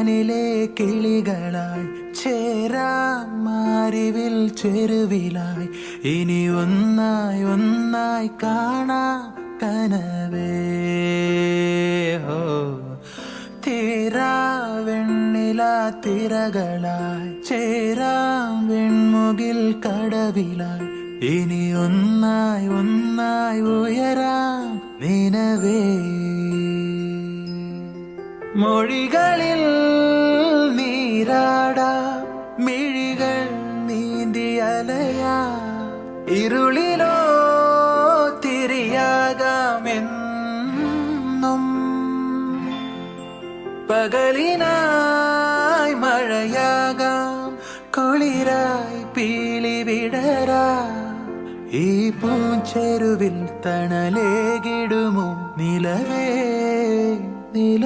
വാനിലെ കിളികളായി ചേരാം മാരിവിൽ ചെരുവിലായി ഇനി ഒന്നായി ഒന്നായി കാണാം കനവേ ഹോ തീരാ വെണ്ണില തിരകളായി ചേരാം വെൺമുകിൽ കടവിലായി ഇനി ഒന്നായി ഒന്നായി ഉയരാം നിനവേ മൊഴികളിൽ നീരാടാം മിഴികൾ നീന്തി അലയാ ഇരുളിലോ തിരിയാകാമെന്നും പകലിനായി മഴയാകാം കുളിരായി പീലി വിടരാ ഈ പൂച്ചെരുവിൽ തണലേകിടുമോ നിലവേ നില